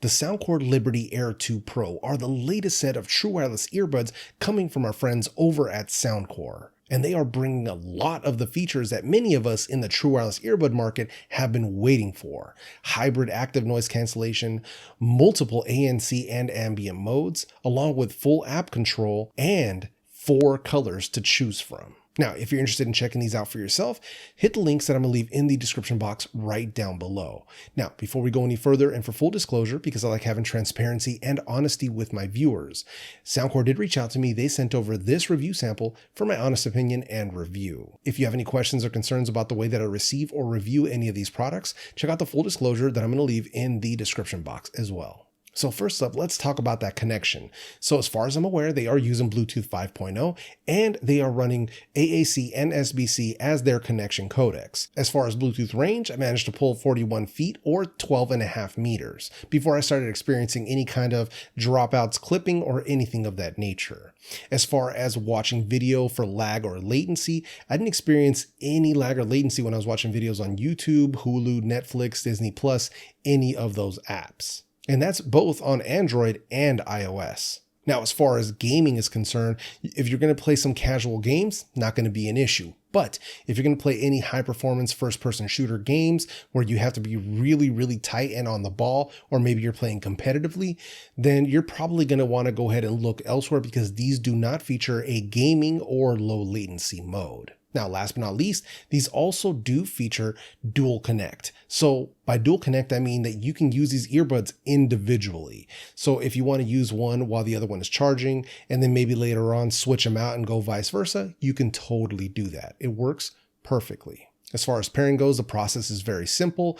The Soundcore Liberty Air 2 Pro are the latest set of true wireless earbuds coming from our friends over at Soundcore. And they are bringing a lot of the features that many of us in the true wireless earbud market have been waiting for. Hybrid active noise cancellation, multiple ANC and ambient modes, along with full app control and 4 colors to choose from. Now, if you're interested in checking these out for yourself, hit the links that I'm going to leave in the description box right down below. Now, before we go any further, and for full disclosure, because I like having transparency and honesty with my viewers, Soundcore did reach out to me. They sent over this review sample for my honest opinion and review. If you have any questions or concerns about the way that I receive or review any of these products, check out the full disclosure that I'm going to leave in the description box as well. So first up, let's talk about that connection. So as far as I'm aware, they are using Bluetooth 5.0 and they are running AAC and SBC as their connection codecs. As far as Bluetooth range, I managed to pull 41 feet or 12.5 meters before I started experiencing any kind of dropouts, clipping, or anything of that nature. As far as watching video for lag or latency, I didn't experience any lag or latency when I was watching videos on YouTube, Hulu, Netflix, Disney Plus, any of those apps. And that's both on Android and iOS. Now, as far as gaming is concerned, if you're going to play some casual games, not going to be an issue. But if you're going to play any high performance first person shooter games where you have to be really, really tight and on the ball, or maybe you're playing competitively, then you're probably going to want to go ahead and look elsewhere because these do not feature a gaming or low latency mode. Now, last but not least, these also do feature dual connect. So by dual connect, I mean that you can use these earbuds individually. So if you want to use one while the other one is charging, and then maybe later on switch them out and go vice versa, you can totally do that. It works perfectly. As far as pairing goes, the process is very simple.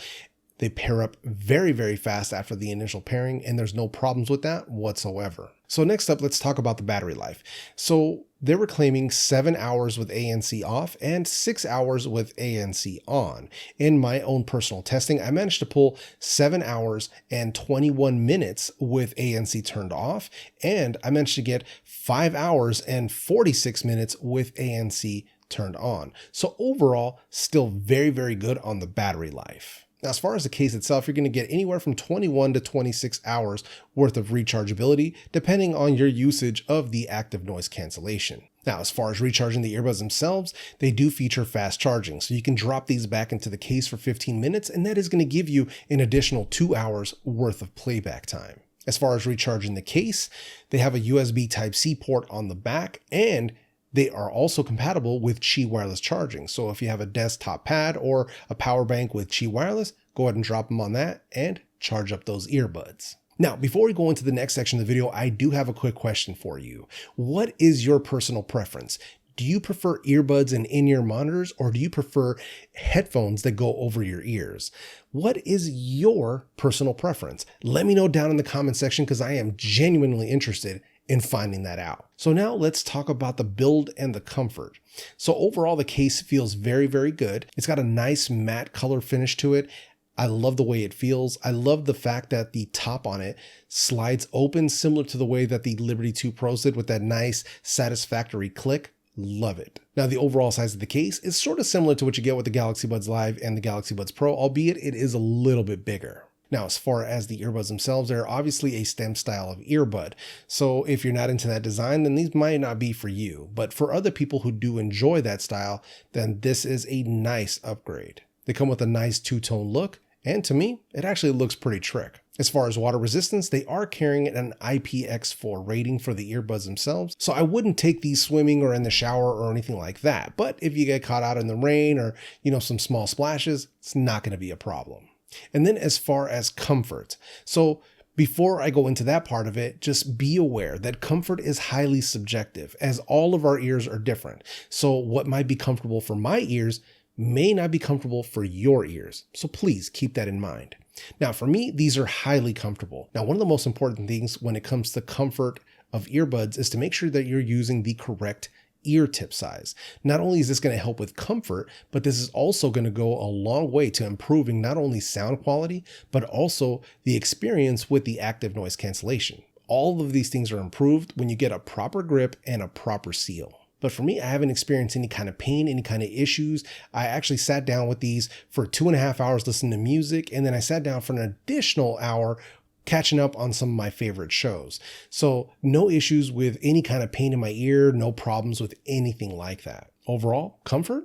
They pair up very, very fast after the initial pairing, and there's no problems with that whatsoever. So next up, let's talk about the battery life. So they were claiming 7 hours with ANC off and 6 hours with ANC on. In my own personal testing, I managed to pull 7 hours and 21 minutes with ANC turned off, and I managed to get 5 hours and 46 minutes with ANC turned on. So overall, still very, very good on the battery life. Now, as far as the case itself, you're going to get anywhere from 21 to 26 hours worth of rechargeability, depending on your usage of the active noise cancellation. Now, as far as recharging the earbuds themselves, they do feature fast charging. So you can drop these back into the case for 15 minutes, and that is going to give you an additional 2 hours worth of playback time. As far as recharging the case, they have a USB Type-C port on the back, and they are also compatible with Qi wireless charging. So if you have a desktop pad or a power bank with Qi wireless, go ahead and drop them on that and charge up those earbuds. Now, before we go into the next section of the video, I do have a quick question for you. What is your personal preference? Do you prefer earbuds and in-ear monitors, or do you prefer headphones that go over your ears? What is your personal preference? Let me know down in the comment section because I am genuinely interested in finding that out. So now let's talk about the build and the comfort. So overall, the case feels very, very good. It's got a nice matte color finish to it. I love the way it feels. I love the fact that the top on it slides open, similar to the way that the Liberty 2 Pros did with that nice satisfactory click. Love it. Now, the overall size of the case is sort of similar to what you get with the Galaxy Buds Live and the Galaxy Buds Pro, albeit it is a little bit bigger. Now, as far as the earbuds themselves, they're obviously a stem style of earbud. So if you're not into that design, then these might not be for you. But for other people who do enjoy that style, then this is a nice upgrade. They come with a nice two-tone look, and to me, it actually looks pretty trick. As far as water resistance, they are carrying an IPX4 rating for the earbuds themselves, so I wouldn't take these swimming or in the shower or anything like that. But if you get caught out in the rain or, some small splashes, it's not going to be a problem. And then as far as comfort, so before I go into that part of it, just be aware that comfort is highly subjective, as all of our ears are different. So what might be comfortable for my ears may not be comfortable for your ears. So please keep that in mind. Now, for me, these are highly comfortable. Now, one of the most important things when it comes to comfort of earbuds is to make sure that you're using the correct ear tip size. Not only is this going to help with comfort, but this is also going to go a long way to improving not only sound quality, but also the experience with the active noise cancellation. All of these things are improved when you get a proper grip and a proper seal. But for me, I haven't experienced any kind of pain, any kind of issues. I actually sat down with these for 2.5 hours listening to music, and then I sat down for an additional hour catching up on some of my favorite shows. So no issues with any kind of pain in my ear, no problems with anything like that. Overall, comfort,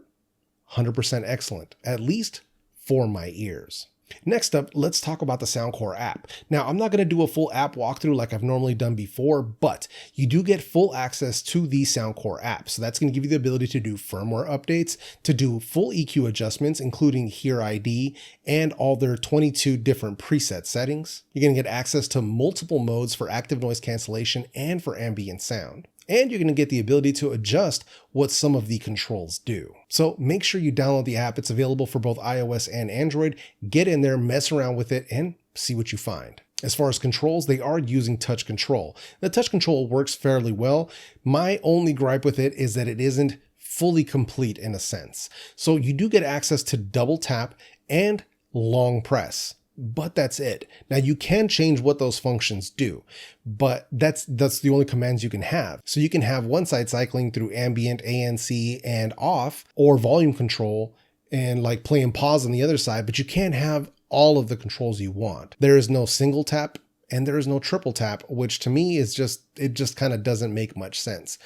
100% excellent, at least for my ears. Next up, let's talk about the Soundcore app. Now, I'm not going to do a full app walkthrough like I've normally done before, but you do get full access to the Soundcore app. So that's going to give you the ability to do firmware updates, to do full EQ adjustments, including Hear ID and all their 22 different preset settings. You're going to get access to multiple modes for active noise cancellation and for ambient sound. And you're going to get the ability to adjust what some of the controls do. So make sure you download the app. It's available for both iOS and Android. Get in there, mess around with it, and see what you find. As far as controls, they are using touch control. The touch control works fairly well. My only gripe with it is that it isn't fully complete in a sense. So you do get access to double tap and long press, but that's it. Now you can change what those functions do, but that's the only commands you can have. So you can have one side cycling through ambient, ANC, and off, or volume control and like play and pause on the other side, but you can't have all of the controls you want. There is no single tap and there is no triple tap, which to me is it just kind of doesn't make much sense.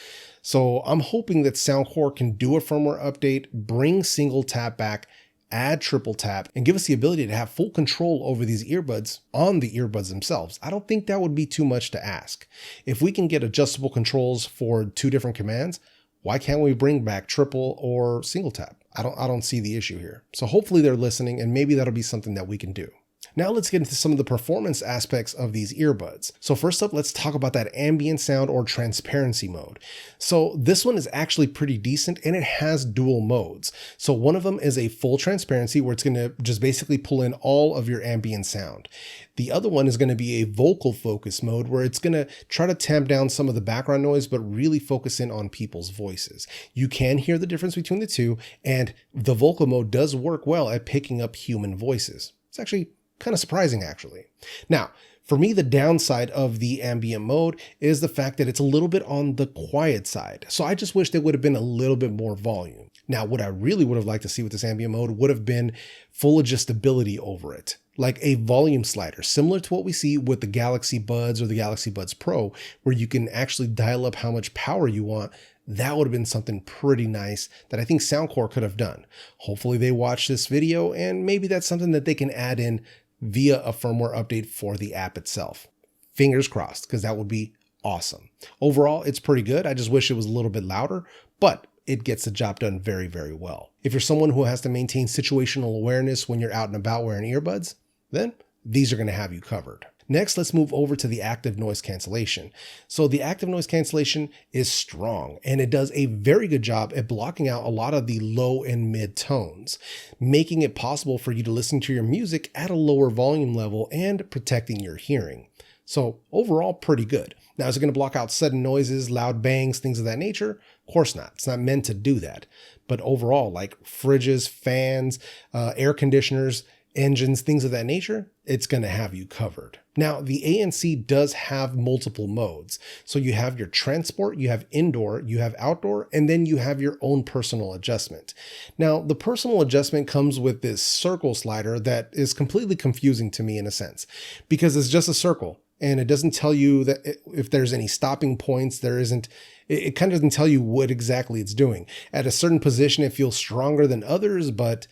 So I'm hoping that Soundcore can do a firmware update, bring single tap back, add triple tap, and give us the ability to have full control over these earbuds on the earbuds themselves. I don't think that would be too much to ask. If we can get adjustable controls for 2 different commands, why can't we bring back triple or single tap? I don't see the issue here. So hopefully they're listening, and maybe that'll be something that we can do. Now let's get into some of the performance aspects of these earbuds. So first up, let's talk about that ambient sound or transparency mode. So this one is actually pretty decent, and it has dual modes. So one of them is a full transparency where it's going to just basically pull in all of your ambient sound. The other one is going to be a vocal focus mode where it's going to try to tamp down some of the background noise, but really focus in on people's voices. You can hear the difference between the two, and the vocal mode does work well at picking up human voices. It's actually kind of surprising, actually. Now, for me, the downside of the ambient mode is the fact that it's a little bit on the quiet side. So I just wish there would have been a little bit more volume. Now, what I really would have liked to see with this ambient mode would have been full adjustability over it, like a volume slider, similar to what we see with the Galaxy Buds or the Galaxy Buds Pro, where you can actually dial up how much power you want. That would have been something pretty nice that I think Soundcore could have done. Hopefully they watch this video, and maybe that's something that they can add in via a firmware update for the app itself. Fingers crossed, because that would be awesome. Overall, it's pretty good. I just wish it was a little bit louder, but it gets the job done very, very well. If you're someone who has to maintain situational awareness when you're out and about wearing earbuds, then these are going to have you covered. Next, let's move over to the active noise cancellation. So the active noise cancellation is strong, and it does a very good job at blocking out a lot of the low and mid tones, making it possible for you to listen to your music at a lower volume level and protecting your hearing. So overall, pretty good. Now, is it going to block out sudden noises, loud bangs, things of that nature? Of course not. It's not meant to do that. But overall, like fridges, fans, air conditioners, engines, things of that nature, it's going to have you covered. Now, the ANC does have multiple modes. So you have your transport, you have indoor, you have outdoor, and then you have your own personal adjustment. Now, the personal adjustment comes with this circle slider that is completely confusing to me in a sense, because it's just a circle and it doesn't tell you that if there's any stopping points. It kind of doesn't tell you what exactly it's doing. At a certain position, it feels stronger than others, but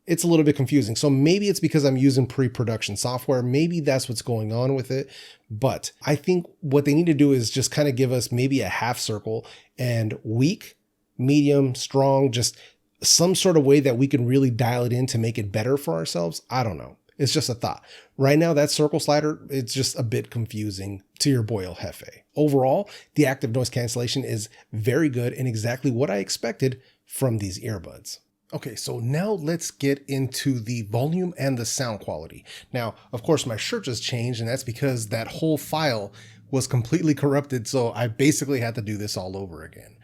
it's a little bit confusing. So maybe it's because I'm using pre-production software. Maybe that's what's going on with it. But I think what they need to do is just kind of give us maybe a half circle and weak, medium, strong, just some sort of way that we can really dial it in to make it better for ourselves. I don't know. It's just a thought. Right now, that circle slider, it's just a bit confusing to your boy El Jefe. Overall, the active noise cancellation is very good and exactly what I expected from these earbuds. Okay, so now let's get into the volume and the sound quality. Now, of course, my shirt just changed, and that's because that whole file was completely corrupted, so I basically had to do this all over again.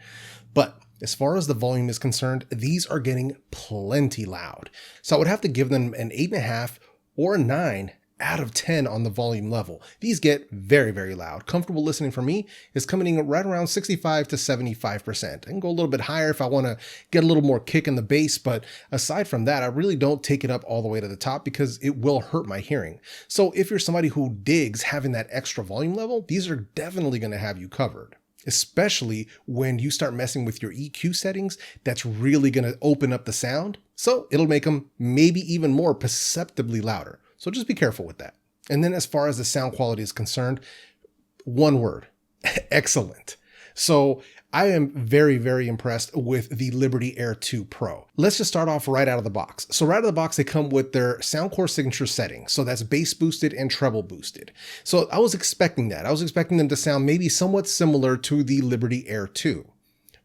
But as far as the volume is concerned, these are getting plenty loud. So I would have to give them an 8.5 or a 9 out of 10 on the volume level. These get very, very loud. Comfortable listening for me is coming in right around 65 to 75%. I can go a little bit higher if I want to get a little more kick in the bass, but aside from that, I really don't take it up all the way to the top because it will hurt my hearing. So if you're somebody who digs having that extra volume level, these are definitely going to have you covered. Especially when you start messing with your EQ settings, that's really going to open up the sound. So it'll make them maybe even more perceptibly louder. So just be careful with that. And then as far as the sound quality is concerned, one word, excellent. So I am very, very impressed with the Liberty Air 2 Pro. Let's just start off right out of the box. So right out of the box, they come with their Soundcore signature settings. So that's bass boosted and treble boosted. So I was expecting that. I was expecting them to sound maybe somewhat similar to the Liberty Air 2.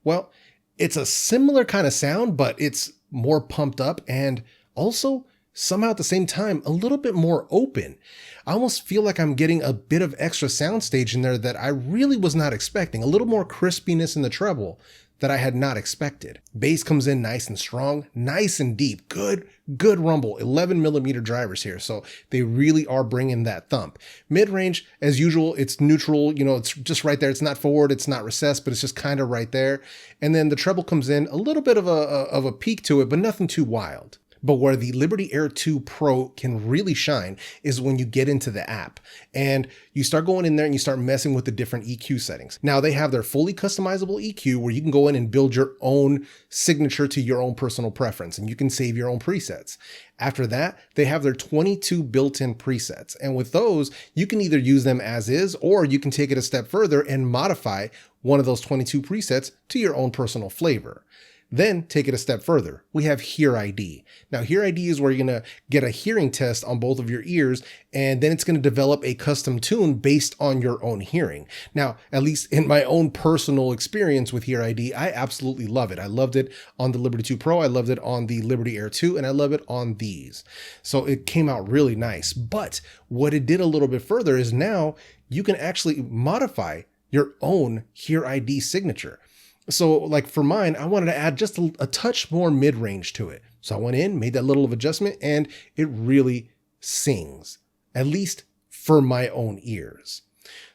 Well, it's a similar kind of sound, but it's more pumped up and also somehow at the same time, a little bit more open. I almost feel like I'm getting a bit of extra soundstage in there that I really was not expecting. A little more crispiness in the treble that I had not expected. Bass comes in nice and strong, nice and deep, good rumble, 11mm drivers here. So they really are bringing that thump. Mid-range, as usual, it's neutral, it's just right there. It's not forward, it's not recessed, but it's just kind of right there. And then the treble comes in a little bit of a peak to it, but nothing too wild. But where the Liberty Air 2 Pro can really shine is when you get into the app and you start going in there and you start messing with the different EQ settings. Now they have their fully customizable EQ where you can go in and build your own signature to your own personal preference and you can save your own presets. After that, they have their 22 built-in presets. And with those, you can either use them as is, or you can take it a step further and modify one of those 22 presets to your own personal flavor. Then take it a step further. We have Hear ID. Now, Hear ID is where you're going to get a hearing test on both of your ears, and then it's going to develop a custom tune based on your own hearing. Now, at least in my own personal experience with Hear ID, I absolutely love it. I loved it on the Liberty 2 Pro. I loved it on the Liberty Air 2, and I love it on these. So it came out really nice. But what it did a little bit further is now you can actually modify your own Hear ID signature. So like for mine, I wanted to add just a touch more mid-range to it. So I went in, made that little of adjustment, and it really sings, at least for my own ears.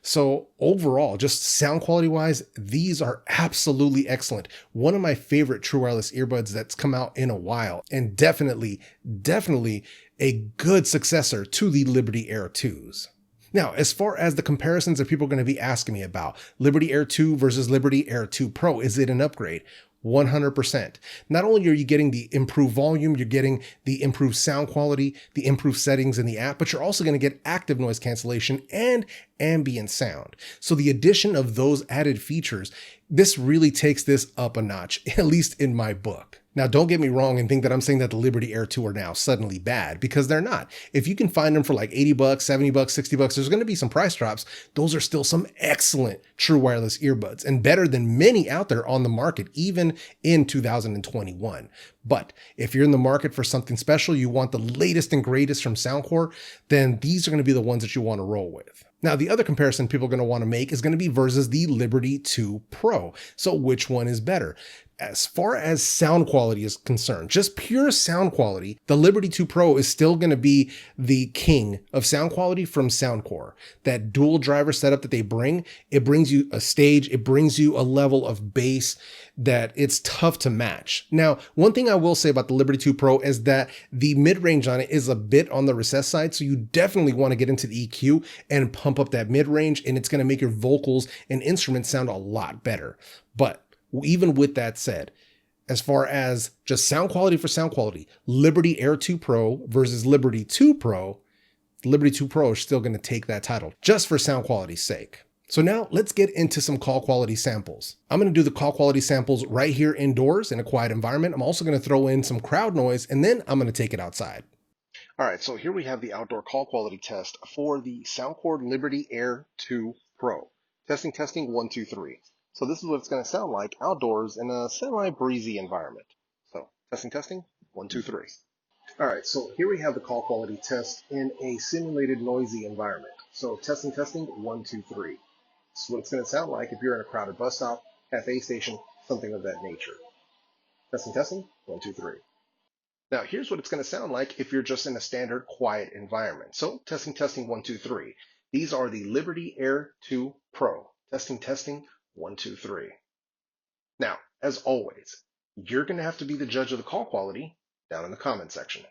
So overall, just sound quality wise, these are absolutely excellent. One of my favorite true wireless earbuds that's come out in a while, and definitely a good successor to the Liberty Air 2s. Now, as far as the comparisons that people are going to be asking me about, Liberty Air 2 versus Liberty Air 2 Pro, is it an upgrade? 100%. Not only are you getting the improved volume, you're getting the improved sound quality, the improved settings in the app, but you're also going to get active noise cancellation and ambient sound. So the addition of those added features, this really takes this up a notch, at least in my book. Now, don't get me wrong and think that I'm saying that the Liberty Air 2 are now suddenly bad, because they're not. If you can find them for like $80, $70, $60, there's going to be some price drops. Those are still some excellent true wireless earbuds and better than many out there on the market, even in 2021. But if you're in the market for something special, you want the latest and greatest from Soundcore, then these are going to be the ones that you want to roll with. Now, the other comparison people are going to want to make is going to be versus the Liberty 2 Pro. So which one is better? As far as sound quality is concerned, just pure sound quality, the Liberty 2 Pro is still going to be the king of sound quality from Soundcore. That dual driver setup that they bring, it brings you a stage, it brings you a level of bass that it's tough to match. Now, one thing I will say about the Liberty 2 Pro is that the mid-range on it is a bit on the recessed side, so you definitely want to get into the EQ and pump up that mid-range, and it's going to make your vocals and instruments sound a lot better. But even with that said, as far as just sound quality for sound quality, Liberty Air 2 Pro versus Liberty 2 Pro, Liberty 2 Pro is still going to take that title just for sound quality's sake. So now let's get into some call quality samples. I'm going to do the call quality samples right here indoors in a quiet environment. I'm also going to throw in some crowd noise, and then I'm going to take it outside. All right, so here we have the outdoor call quality test for the Soundcore Liberty Air 2 Pro. Testing, 1, 2, 3. So this is what it's going to sound like outdoors in a semi-breezy environment. So testing, 1, 2, 3. All right, so here we have the call quality test in a simulated noisy environment. So testing, 1, 2, 3. This is what it's going to sound like if you're in a crowded bus stop, cafe station, something of that nature. Testing, 1, 2, 3. Now, here's what it's going to sound like if you're just in a standard quiet environment. So, testing, 1, 2, 3. These are the Liberty Air 2 Pro. Testing, 1, 2, 3. Now, as always, you're going to have to be the judge of the call quality down in the comment section.